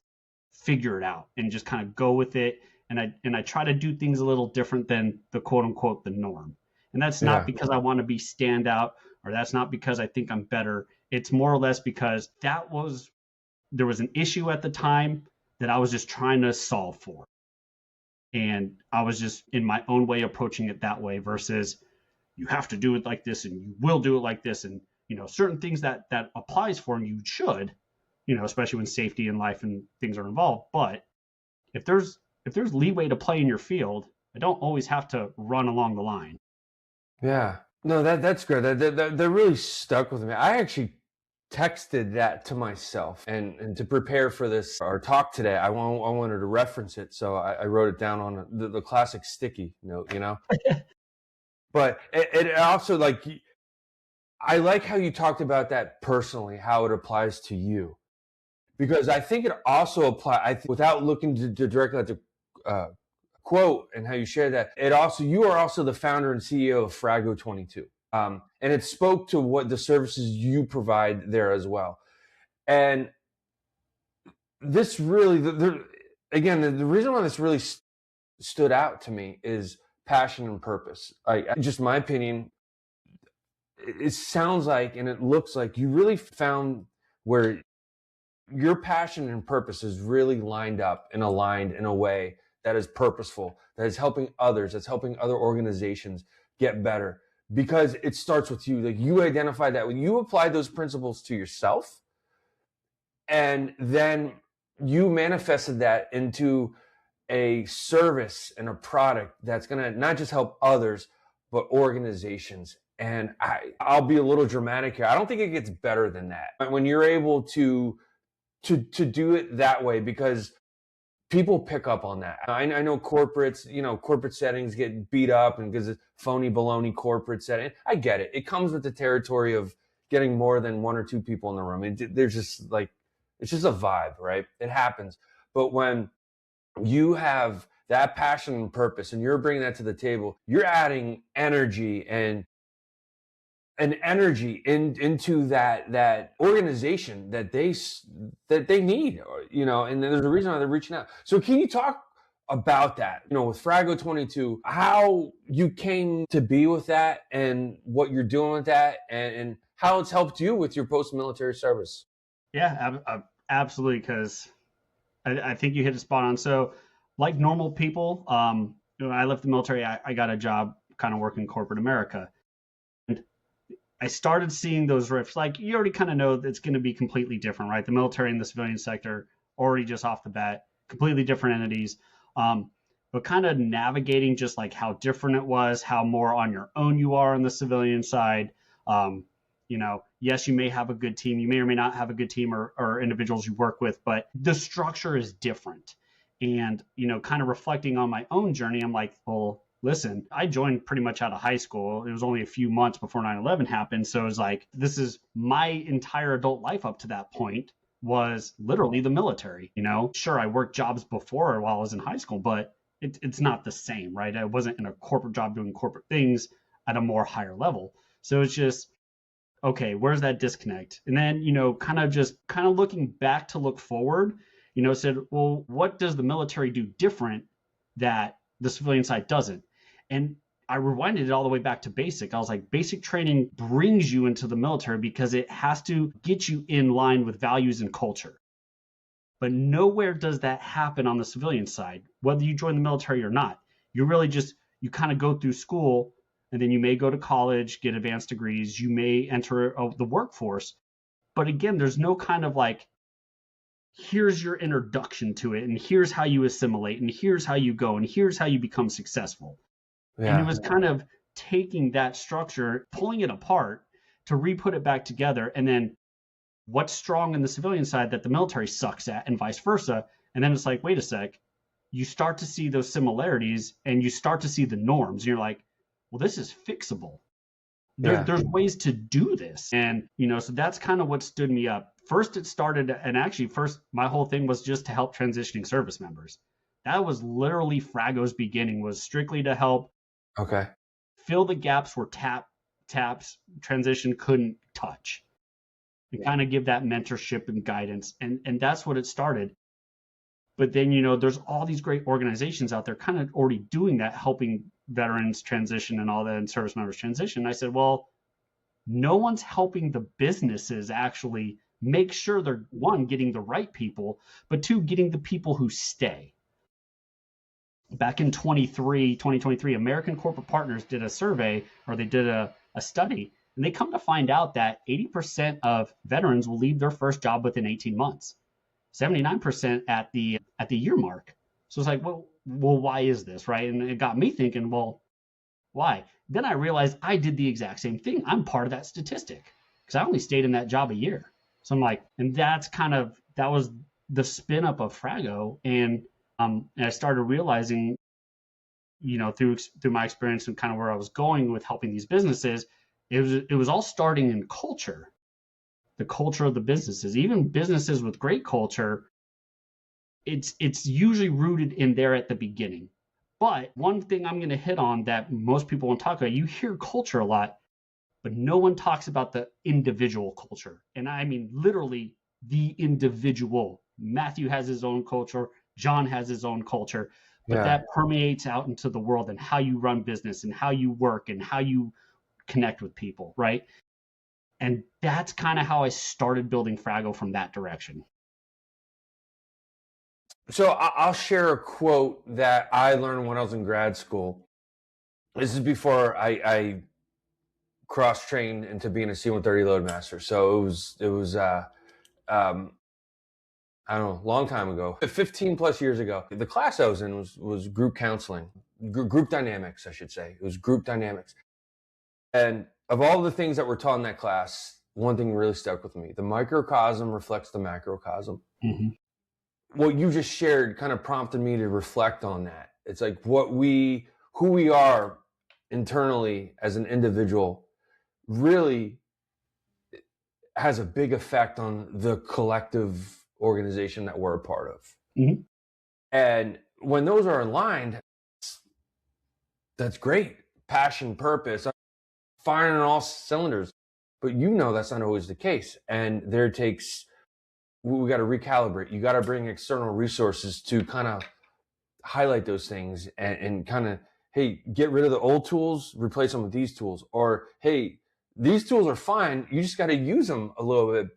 figure it out and just kind of go with it. And I try to do things a little different than the quote unquote the norm. And that's not because I want to be standout, or that's not because I think I'm better. It's more or less because there was an issue at the time that I was just trying to solve for. And I was just in my own way approaching it that way, versus you have to do it like this and you will do it like this. And, certain things that applies for, and you should, especially when safety and life and things are involved. But if there's leeway to play in your field, I don't always have to run along the line. Yeah. No, that's great. That really stuck with me. I actually texted that to myself, and to prepare for this, our talk today, I wanted to reference it. So I wrote it down on the classic sticky note, But it also, I like how you talked about that personally, how it applies to you. Because I think it also applies, without looking to directly at the quote and how you share that, you are also the founder and CEO of Frago 22. And it spoke to what the services you provide there as well. And this really, again, the reason why this really stood out to me is passion and purpose. Just my opinion, it sounds like, and it looks like you really found where your passion and purpose is really lined up and aligned in a way that is purposeful, that is helping others, that's helping other organizations get better, because it starts with you. Like, you identify that when you apply those principles to yourself, and then you manifested that into a service and a product that's going to not just help others, but organizations. And I'll be a little dramatic here. I don't think it gets better than that. When you're able to do it that way, because people pick up on that. I know corporate settings get beat up and because it's phony baloney corporate setting. I get it. It comes with the territory of getting more than one or two people in the room. There's just like, it's just a vibe, right? It happens. But when you have that passion and purpose and you're bringing that to the table, you're adding energy and energy into that organization that they need, and there's a reason why they're reaching out. So can you talk about that, with Frago 22, how you came to be with that and what you're doing with that, and how it's helped you with your post-military service? Yeah, absolutely. Because I think you hit it spot on. So like normal people, when I left the military, I got a job kind of working corporate America. I started seeing those rifts. Like, you already kind of know that it's going to be completely different, right? The military and the civilian sector, already just off the bat, completely different entities. But kind of navigating just like how different it was, how more on your own you are on the civilian side. Yes, you may have a good team. You may or may not have a good team or individuals you work with, but the structure is different. And, kind of reflecting on my own journey, I'm like, well, listen, I joined pretty much out of high school. It was only a few months before 9/11 happened. So it was like, this is my entire adult life up to that point was literally the military. Sure, I worked jobs before while I was in high school, but it's not the same, right? I wasn't in a corporate job doing corporate things at a more higher level. So it's just, okay, where's that disconnect? And then, kind of looking back to look forward, said, well, what does the military do different that the civilian side doesn't? And I rewinded it all the way back to basic. I was like, basic training brings you into the military because it has to get you in line with values and culture. But nowhere does that happen on the civilian side, whether you join the military or not. You really just, you kind of go through school, and then you may go to college, get advanced degrees. You may enter the workforce. But again, there's no kind of like, here's your introduction to it, and here's how you assimilate, and here's how you go, and here's how you become successful. Yeah. And it was kind of taking that structure, pulling it apart to re-put it back together, and then what's strong in the civilian side that the military sucks at, and vice versa. And then it's like, wait a sec, you start to see those similarities, and you start to see the norms. And you're like, well, this is fixable. There's ways to do this. And, so that's kind of what stood me up. First, it started, and actually first, my whole thing was just to help transitioning service members. That was literally Frago's beginning, was strictly to help fill the gaps where TAPS transition couldn't touch, and kind of give that mentorship and guidance. And that's what it started. But then, there's all these great organizations out there kind of already doing that, helping veterans transition and all that, and service members transition. And I said, well, no one's helping the businesses actually make sure they're, one, getting the right people, but two, getting the people who stay. Back in 2023, American Corporate Partners did a survey, or they did a study, and they come to find out that 80% of veterans will leave their first job within 18 months, 79% at the year mark. So it's like, well, why is this, right? And it got me thinking, well, why? Then I realized I did the exact same thing. I'm part of that statistic because I only stayed in that job a year. So I'm like, and that was the spin up of Frago. And I started realizing, through my experience and kind of where I was going with helping these businesses, it was all starting in culture, the culture of the businesses. Even businesses with great culture, it's usually rooted in there at the beginning. But one thing I'm going to hit on that most people won't talk about, you hear culture a lot, but no one talks about the individual culture. And I mean literally the individual Matthew has his own culture. John has his own culture. But Yeah. that permeates out into the world and how you run business and how you work and how you connect with people, right? And that's kind of how I started building Frago from that direction. So I'll share a quote that I learned when I was in grad school. This is before I cross-trained into being a C-130 Loadmaster. So it was I don't know, a long time ago, 15 plus years ago. The class I was in was group counseling, group dynamics, I should say. It was group dynamics. And of all the things that were taught in that class, one thing really stuck with me. The microcosm reflects the macrocosm. Mm-hmm. What you just shared kind of prompted me to reflect on that. It's like who we are internally as an individual really has a big effect on the collective organization that we're a part of. Mm-hmm. And when those are aligned, that's great. Passion, purpose, firing on all cylinders. But that's not always the case. And we got to recalibrate. You got to bring external resources to kind of highlight those things and kind of, hey, get rid of the old tools, replace them with these tools. Or, hey, these tools are fine. You just got to use them a little bit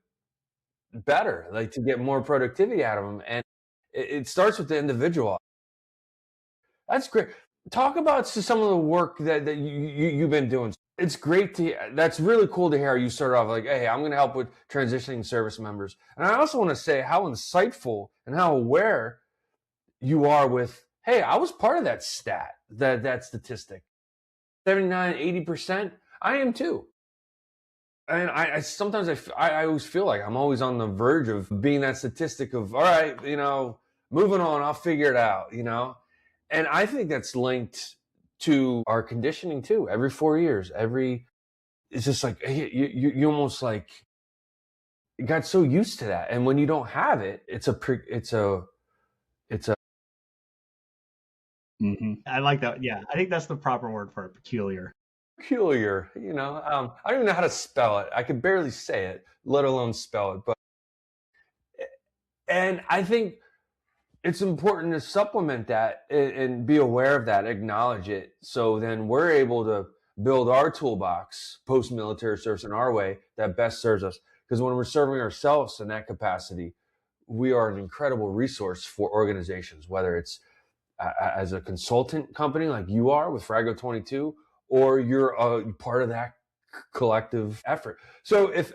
better, like to get more productivity out of them. And it starts with the individual. That's great. Talk about some of the work that you've been doing. It's great that's really cool to hear you start off like, hey, I'm going to help with transitioning service members. And I also want to say how insightful and how aware you are with, hey, I was part of that that statistic. 79, 80%, I am too. And I sometimes I always feel like I'm always on the verge of being that statistic of, all right, moving on, I'll figure it out, And I think that's linked to our conditioning too. Every 4 years, it's just like, you almost like got so used to that. And when you don't have it, it's a Mm-hmm. I like that. Yeah, I think that's the proper word for it, peculiar. I don't even know how to spell it. I could barely say it, let alone spell it. And I think it's important to supplement that and be aware of that, acknowledge it. So then we're able to build our toolbox, post-military service in our way that best serves us. Because when we're serving ourselves in that capacity, we are an incredible resource for organizations, whether it's as a consultant company like you are with Frago 22, or you're a part of that collective effort. So if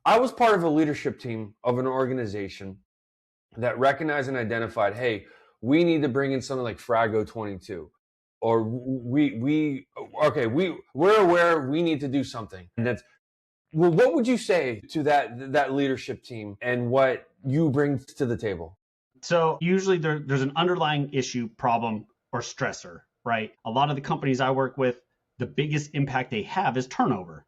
I was part of a leadership team of an organization that recognized and identified, hey, we need to bring in something like Frago 22, or we're aware we need to do something. And that's, well, what would you say to that leadership team and what you bring to the table? So usually there's an underlying issue, problem, or stressor, right? A lot of the companies I work with, the biggest impact they have is turnover.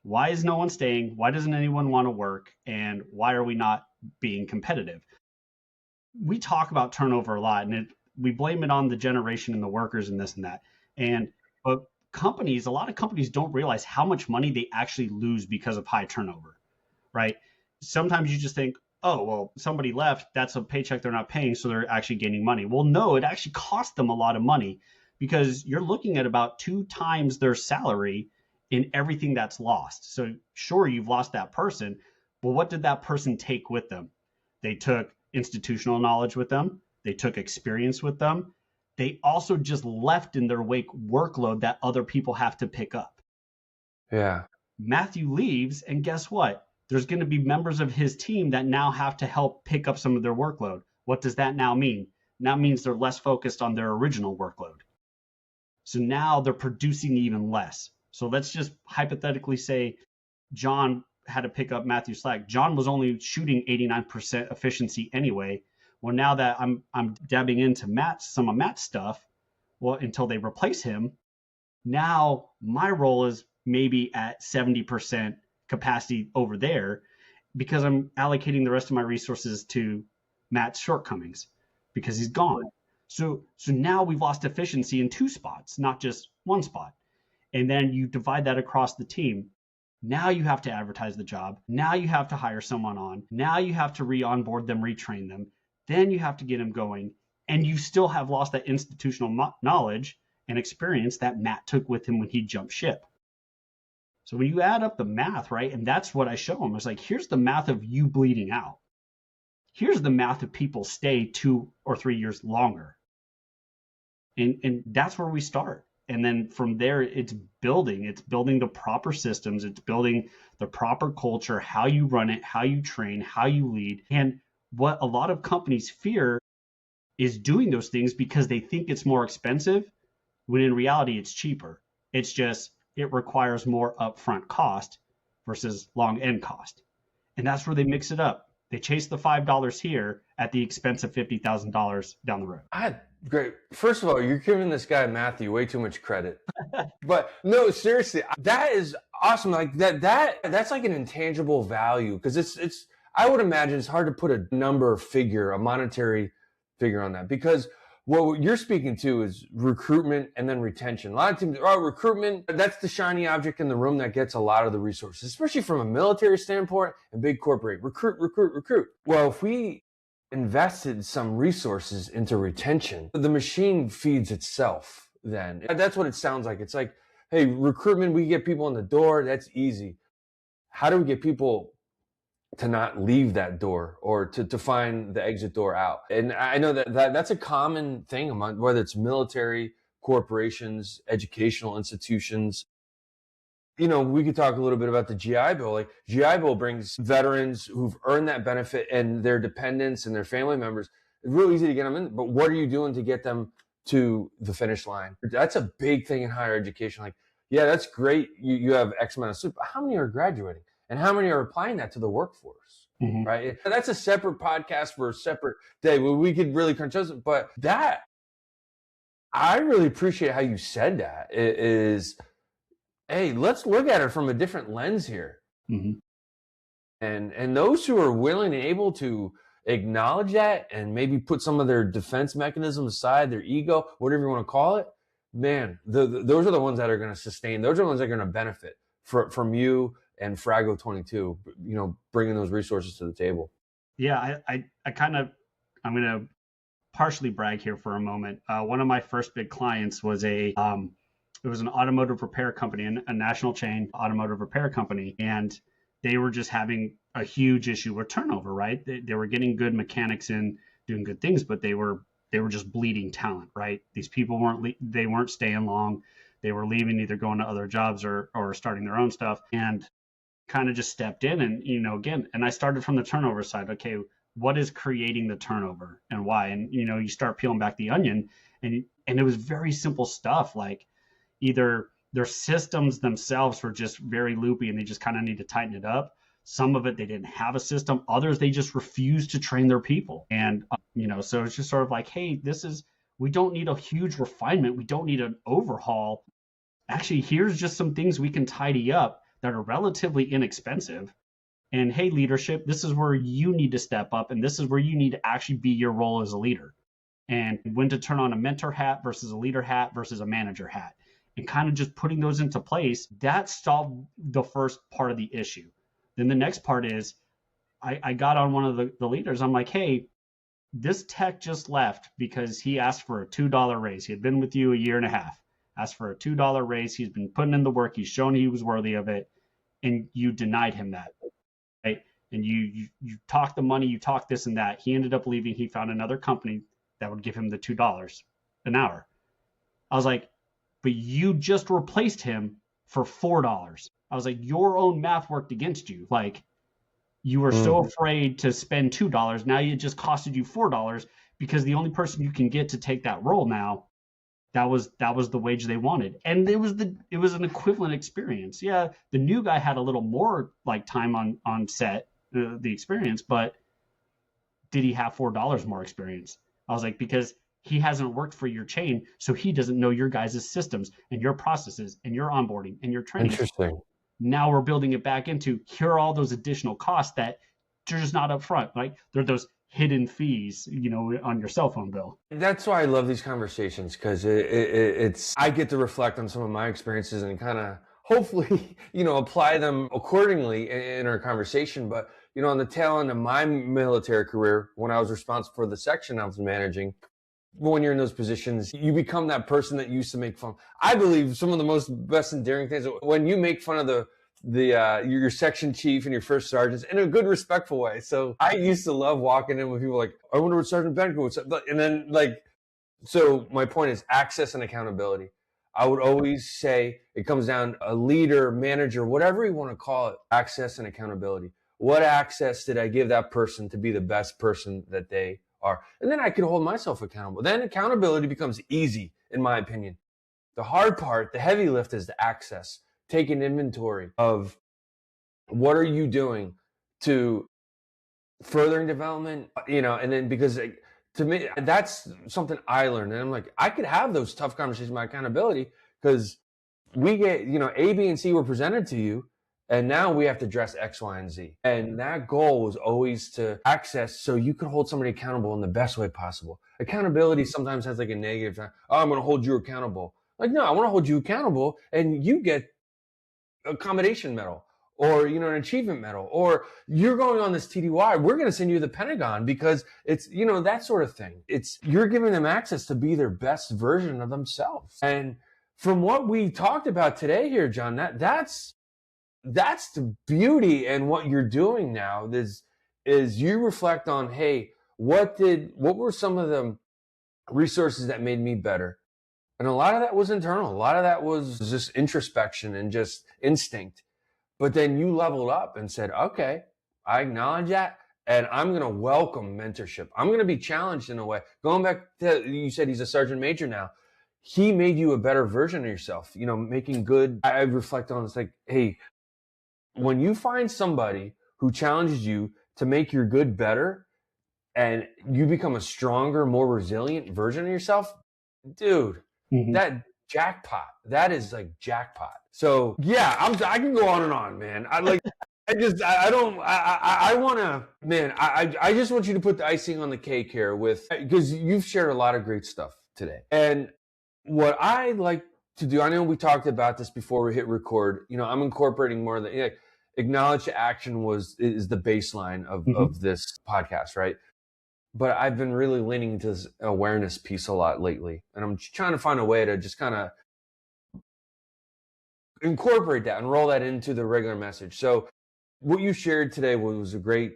Why is no one staying? Why doesn't anyone want to work? And why are we not being competitive? We talk about turnover a lot, and we blame it on the generation and the workers and this and that. But a lot of companies don't realize how much money they actually lose because of high turnover, right? Sometimes you just think, oh, well, somebody left, that's a paycheck they're not paying, so they're actually gaining money. Well, no, it actually costs them a lot of money because you're looking at about 2 times their salary in everything that's lost. So sure, you've lost that person, but what did that person take with them? They took institutional knowledge with them. They took experience with them. They also just left in their wake workload that other people have to pick up. Yeah. Matthew leaves, and guess what? There's going to be members of his team that now have to help pick up some of their workload. What does that now mean? That means they're less focused on their original workload. So now they're producing even less. So let's just hypothetically say John had to pick up Matthew's slack. John was only shooting 89% efficiency anyway. Well, now that I'm dabbing into some of Matt's stuff, well, until they replace him, now my role is maybe at 70% capacity over there because I'm allocating the rest of my resources to Matt's shortcomings because he's gone. So now we've lost efficiency in 2 spots, not just 1 spot. And then you divide that across the team. Now you have to advertise the job. Now you have to hire someone on. Now you have to re-onboard them, retrain them. Then you have to get them going. And you still have lost that institutional knowledge and experience that Matt took with him when he jumped ship. So when you add up the math, right, and that's what I show them. It's like, here's the math of you bleeding out. Here's the math of people stay 2 or 3 years longer. And that's where we start. And then from there, it's building the proper systems. It's building the proper culture, how you run it, how you train, how you lead. And what a lot of companies fear is doing those things because they think it's more expensive, when in reality, it's cheaper. It's just, it requires more upfront cost versus long end cost. And that's where they mix it up. They chase the $5 here at the expense of $50,000 down the road. Great. First of all, you're giving this guy Matthew way too much credit. But no, seriously, that is awesome. Like that's like an intangible value, because it's I would imagine it's hard to put a number figure, a monetary figure on that, because what you're speaking to is recruitment and then retention. A lot of teams, recruitment, that's the shiny object in the room that gets a lot of the resources, especially from a military standpoint and big corporate. Recruit. Well, if we invested some resources into retention, the machine feeds itself then. That's what it sounds like. It's like, hey, recruitment, we get people in the door, that's easy. How do we get people to not leave that door, or to find the exit door out? And I know that's a common thing among, whether it's military, corporations, educational institutions. You know, we could talk a little bit about the GI Bill. Like, GI Bill brings veterans who've earned that benefit and their dependents and their family members. It's real easy to get them in, but what are you doing to get them to the finish line? That's a big thing in higher education. Like, yeah, that's great. You have X amount of students, but how many are graduating? And how many are applying that to the workforce, right? That's a separate podcast for a separate day where we could really crunch those. But that, I really appreciate how you said that. It is, hey, let's look at it from a different lens here. And those who are willing and able to acknowledge that and maybe put some of their defense mechanisms aside, their ego, whatever you want to call it, man, those are the ones that are going to sustain. Those are the ones that are going to benefit from you and Frago 22, you know, bringing those resources to the table. Yeah, I'm going to partially brag here for a moment. One of my first big clients was it was an automotive repair company, a national chain automotive repair company. And they were just having a huge issue with turnover, right? They were getting good mechanics in, doing good things, but they were just bleeding talent, right? These people weren't staying long. They were leaving, either going to other jobs or starting their own stuff. And kind of just stepped in and, you know, again, and I started from the turnover side. Okay, what is creating the turnover and why? And, you know, you start peeling back the onion, and it was very simple stuff. Like, either their systems themselves were just very loopy and they just kind of need to tighten it up. Some of it, they didn't have a system. Others, they just refused to train their people. And, you know, so it's just sort of like, hey, we don't need a huge refinement. We don't need an overhaul. Actually, here's just some things we can tidy up that are relatively inexpensive. And hey, leadership, this is where you need to step up, and this is where you need to actually be your role as a leader, and when to turn on a mentor hat versus a leader hat versus a manager hat, and kind of just putting those into place. That solved the first part of the issue. Then the next part is I got on one of the leaders. I'm like, hey, this tech just left because he asked for a $2 raise. He had been with you a year and a half, asked for a $2 raise. He's been putting in the work. He's shown he was worthy of it. And you denied him that, right? And you talked the money, you talked this and that. He ended up leaving. He found another company that would give him the $2 an hour. I was like, but you just replaced him for $4. I was like, your own math worked against you. Like, you were so afraid to spend $2. Now it just costed you $4 because the only person you can get to take that role now, that was the wage they wanted. And it was an equivalent experience. Yeah, the new guy had a little more like time on set, the experience, but did he have $4 more experience? I was like, because he hasn't worked for your chain, so he doesn't know your guys' systems and your processes and your onboarding and your training. Interesting. Now we're building it back into, here are all those additional costs that are just not up front. Like, they're those hidden fees, you know, on your cell phone bill. That's why I love these conversations, because it's I get to reflect on some of my experiences and kind of hopefully, apply them accordingly in our conversation. But, on the tail end of my military career, when I was responsible for the section I was managing, when you're in those positions, you become that person that used to make fun. I believe some of the most best endearing things when you make fun of your section chief and your first sergeants in a good, respectful way. So I used to love walking in with people like, I wonder what Sergeant Benko would say. And then so my point is access and accountability. I would always say it comes down a leader, manager, whatever you want to call it, access and accountability. What access did I give that person to be the best person that they are? And then I could hold myself accountable. Then accountability becomes easy, in my opinion. The hard part, the heavy lift, is the access. Take an inventory of what are you doing to furthering development, and then because to me, that's something I learned. And I'm like, I could have those tough conversations with my accountability because we get, A, B, and C were presented to you. And now we have to address X, Y, and Z. And that goal was always to access so you could hold somebody accountable in the best way possible. Accountability sometimes has like a negative, I'm going to hold you accountable. Like, no, I want to hold you accountable and you get a commendation medal or, an achievement medal, or you're going on this TDY. We're going to send you to the Pentagon because it's, that sort of thing. You're giving them access to be their best version of themselves. And from what we talked about today here, John, that's the beauty. And what you're doing now is you reflect on, hey, what were some of the resources that made me better? And a lot of that was internal. A lot of that was just introspection and just instinct. But then you leveled up and said, okay, I acknowledge that. And I'm going to welcome mentorship. I'm going to be challenged in a way. Going back to, you said he's a sergeant major now. He made you a better version of yourself, making good. I reflect on it's like, hey, when you find somebody who challenges you to make your good better and you become a stronger, more resilient version of yourself, dude, that jackpot, that is like jackpot. So yeah, I can go on and on, man. I just want you to put the icing on the cake here because you've shared a lot of great stuff today. And what I like to do, I know we talked about this before we hit record, I'm incorporating more of the acknowledge to action is the baseline of this podcast, right? But I've been really leaning into this awareness piece a lot lately. And I'm trying to find a way to just kind of incorporate that and roll that into the regular message. So what you shared today was a great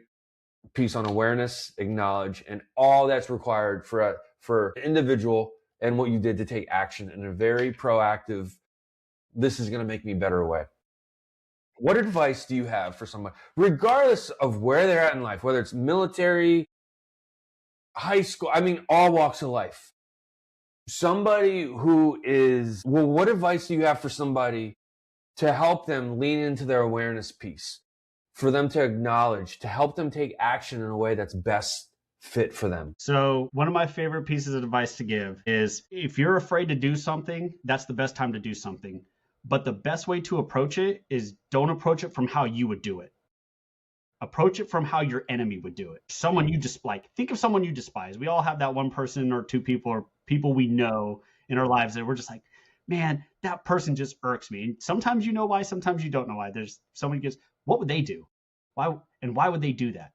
piece on awareness, acknowledge, and all that's required for an individual and what you did to take action in a very proactive, this is going to make me better way. What advice do you have for somebody, regardless of where they're at in life, whether it's military, high school, all walks of life? Somebody who is, what advice do you have for somebody to help them lean into their awareness piece, for them to acknowledge, to help them take action in a way that's best fit for them? So one of my favorite pieces of advice to give is if you're afraid to do something, that's the best time to do something. But the best way to approach it is don't approach it from how you would do it. Approach it from how your enemy would do it. Someone you dislike. Think of someone you despise. We all have that one person or two people or people we know in our lives that we're just like, man, that person just irks me. And sometimes you know why, sometimes you don't know why. There's somebody gets, what would they do? Why would they do that?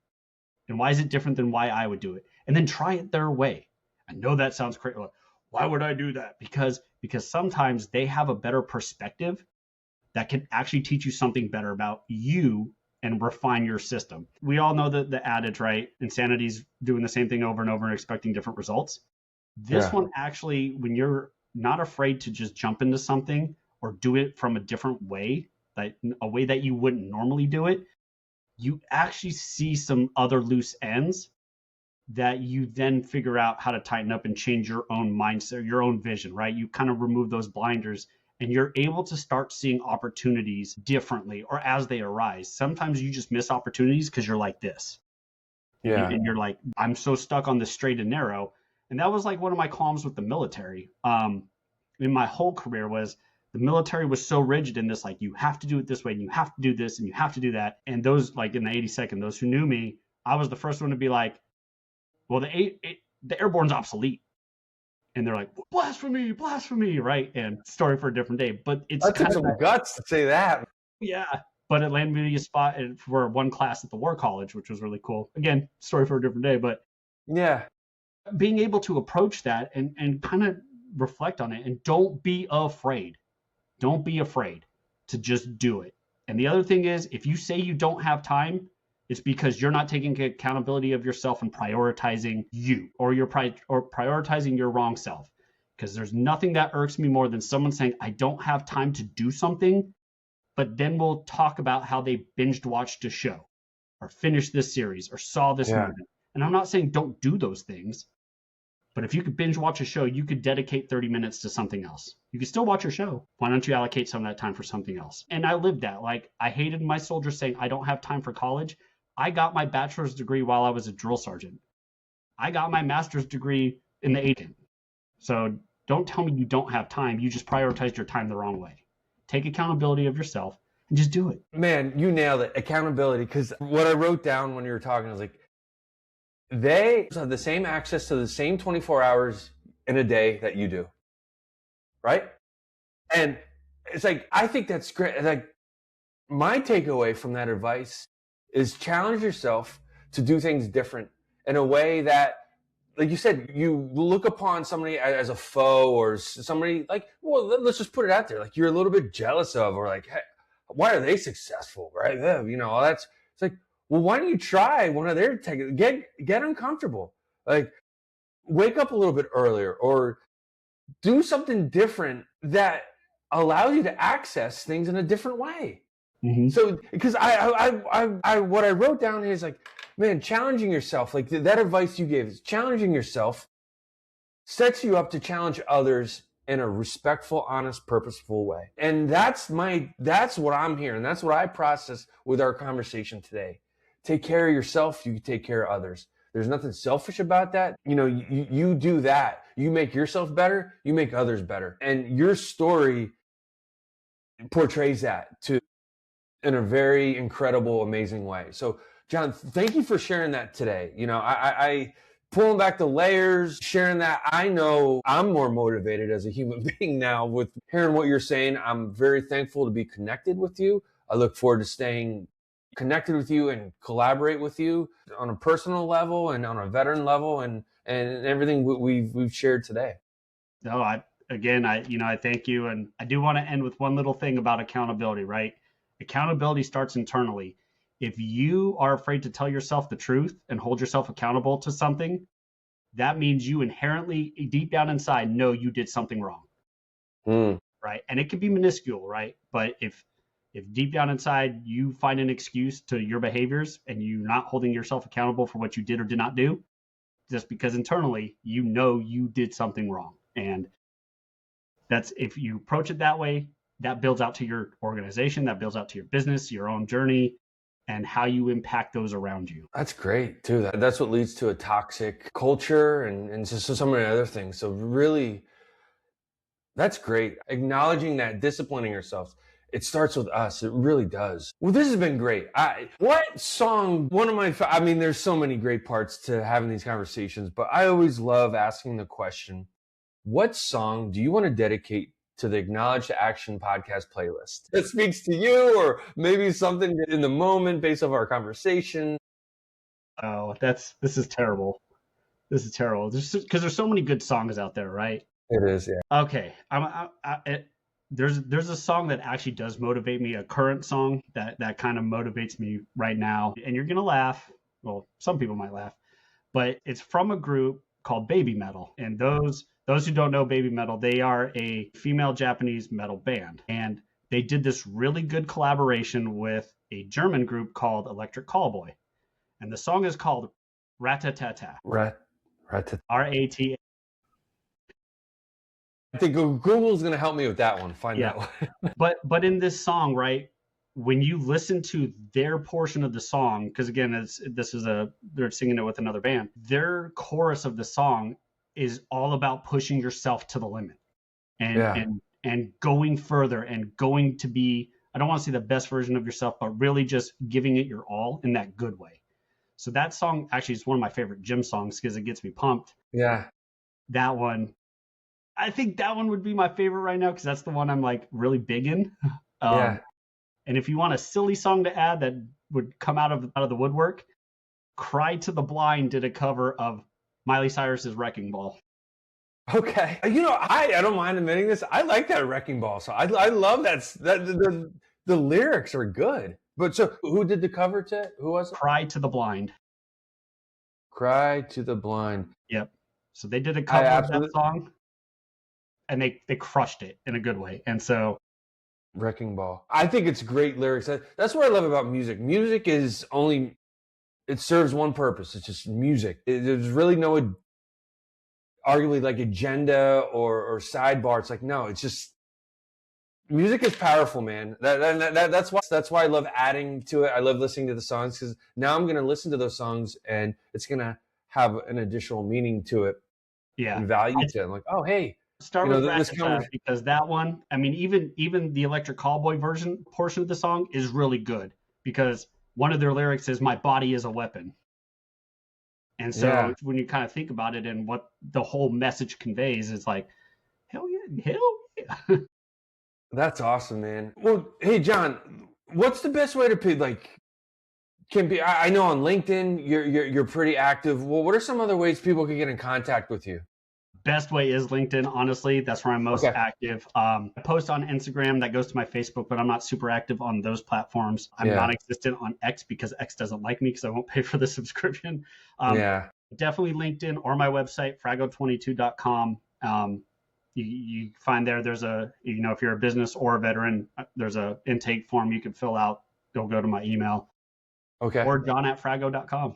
And why is it different than why I would do it? And then try it their way. I know that sounds crazy. Why would I do that? Because sometimes they have a better perspective that can actually teach you something better about you and refine your system. We all know the adage, right? Insanity's doing the same thing over and over and expecting different results. This one actually, when you're not afraid to just jump into something or do it from a different way, like a way that you wouldn't normally do it, you actually see some other loose ends that you then figure out how to tighten up and change your own mindset, your own vision, right? You kind of remove those blinders and you're able to start seeing opportunities differently or as they arise. Sometimes you just miss opportunities because you're like this. Yeah. And you're like, I'm so stuck on the straight and narrow. And that was like one of my qualms with the military. In my whole career was the military was so rigid in this, like, you have to do it this way and you have to do this and you have to do that. And those, like in the 82nd, those who knew me, I was the first one to be like, well, the airborne's obsolete. and they're like, blasphemy, blasphemy, right? And story for a different day. But it's That took kind of some guts to say that. yeah. But it landed me a spot for one class at the War College, which was really cool. Again, story for a different day. But Yeah. being able to approach that and kind of reflect on it, and don't be afraid. Don't be afraid to just do it. And the other thing is, if you say you don't have time, it's because you're not taking accountability of yourself and prioritizing you, or you're prioritizing your wrong self. Because there's nothing that irks me more than someone saying, I don't have time to do something, but then we'll talk about how they binged watched a show or finished this series or saw this movie. And I'm not saying don't do those things, but if you could binge watch a show, you could dedicate 30 minutes to something else. You could still watch your show. Why don't you allocate some of that time for something else? And I lived that. Like, I hated my soldiers saying, I don't have time for college. I got my bachelor's degree while I was a drill sergeant. I got my master's degree in the agent. So don't tell me you don't have time. You just prioritized your time the wrong way. Take accountability of yourself and just do it. Man, you nailed it. Accountability. Because what I wrote down when you were talking, I was like, they have the same access to the same 24 hours in a day that you do. Right? And it's like, I think that's great. Like, my takeaway from that advice is challenge yourself to do things different in a way that, like you said, you look upon somebody as a foe, or somebody like, well, let's just put it out there, like you're a little bit jealous of, or like, hey, why are they successful, right? Yeah, you know, it's like, well, why don't you try one of their get uncomfortable, like wake up a little bit earlier, or do something different that allows you to access things in a different way. Mm-hmm. So, because I what I wrote down is like, man, challenging yourself, like that advice you gave is challenging yourself sets you up to challenge others in a respectful, honest, purposeful way. And that's what I'm hearing. That's what I process with our conversation today. Take care of yourself, you take care of others. There's nothing selfish about that. You know, you do that. You make yourself better, you make others better. And your story portrays that in a very incredible, amazing way. So, John, thank you for sharing that today. You know, I pulling back the layers, sharing that. I know I'm more motivated as a human being now with hearing what you're saying. I'm very thankful to be connected with you. I look forward to staying connected with you and collaborate with you on a personal level and on a veteran level, and everything we've shared today. No, I thank you. And I do want to end with one little thing about accountability, right? Accountability starts internally. If you are afraid to tell yourself the truth and hold yourself accountable to something, that means you inherently, deep down inside, know you did something wrong. Right? And it could be minuscule, right? But if deep down inside you find an excuse to your behaviors and you're not holding yourself accountable for what you did or did not do, just because internally you know you did something wrong. And that's, if you approach it that way, that builds out to your organization, that builds out to your business, your own journey, and how you impact those around you. That's great too. That's what leads to a toxic culture and so many other things. So really, that's great. Acknowledging that, disciplining yourself. It starts with us. It really does. Well, this has been great. What song, there's so many great parts to having these conversations, but I always love asking the question, what song do you want to dedicate to the Acknowledge to Action podcast playlist that speaks to you, or maybe something in the moment based off our conversation? Oh, this is terrible. This is terrible. Because there's so many good songs out there, right? It is, yeah. Okay. There's a song that actually does motivate me, a current song that kind of motivates me right now. And you're going to laugh. Well, some people might laugh, but it's from a group called Baby Metal. And those who don't know Baby Metal, they are a female Japanese metal band. And they did this really good collaboration with a German group called Electric Callboy. And the song is called Ratatata. R-A-T-A. I think Google's going to help me with that one. Find that one. But in this song, right, when you listen to their portion of the song, because again, they're singing it with another band, their chorus of the song is all about pushing yourself to the limit and going further and going to be, I don't want to say the best version of yourself, but really just giving it your all in that good way. So that song actually is one of my favorite gym songs because it gets me pumped. Yeah. That one. I think that one would be my favorite right now because that's the one I'm like really big in. Yeah. And if you want a silly song to add that would come out of the woodwork, Cry to the Blind did a cover of Miley Cyrus's Wrecking Ball. Okay. I don't mind admitting this. I like that Wrecking Ball song. I love that. The lyrics are good. But so who did the cover to it? Who was it? Cry to the Blind. Cry to the Blind. Yep. So they did a cover of that song, and they crushed it in a good way. And so Wrecking Ball. I think it's great lyrics. That's what I love about music. Music is only, it serves one purpose. It's just music. There's really no arguably like agenda or sidebar. It's like, no, it's just, music is powerful, man. That's why I love adding to it. I love listening to the songs because now I'm going to listen to those songs and it's going to have an additional meaning to it. Yeah. And value to it. I'm like, oh, hey. Start with Ratchet because that one, I mean, even the Electric Callboy portion of the song is really good because one of their lyrics is "My body is a weapon," and so when you kind of think about it and what the whole message conveys, it's like, hell yeah. That's awesome, man. Well, hey John, what's the best way to I know on LinkedIn you're pretty active. Well, what are some other ways people can get in contact with you? Best way is LinkedIn, honestly. That's where I'm most active. I post on Instagram. That goes to my Facebook, but I'm not super active on those platforms. I'm non-existent on X because X doesn't like me because I won't pay for the subscription. Definitely LinkedIn or my website, frago22.com. You find there's if you're a business or a veteran, there's a intake form you can fill out. Go to my email. Okay. Or john@frago.com.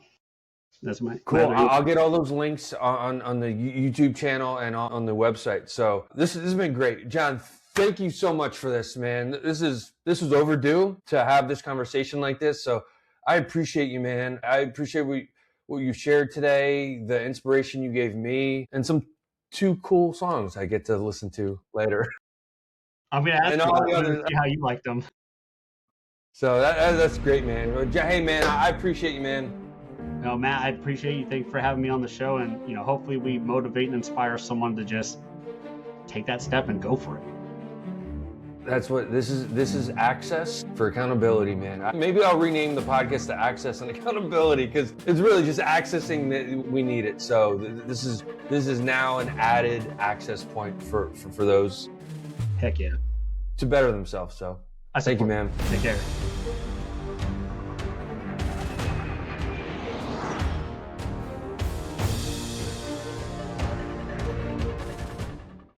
That's my cool. I'll get all those links on the YouTube channel and on the website. So this has been great, John. Thank you so much for this, man. This is overdue to have this conversation like this. So I appreciate you, man. I appreciate what you shared today, the inspiration you gave me, and some 2 cool songs I get to listen to later. I'm gonna ask you how you like them. So that's great, man. Hey, man, I appreciate you, man. No, Matt, I appreciate you. Thanks for having me on the show. And, hopefully we motivate and inspire someone to just take that step and go for it. That's what this is access for accountability, man. Maybe I'll rename the podcast to Access and Accountability because it's really just accessing that we need it. So this is now an added access point for those. Heck yeah. To better themselves. So thank you, man. Take care.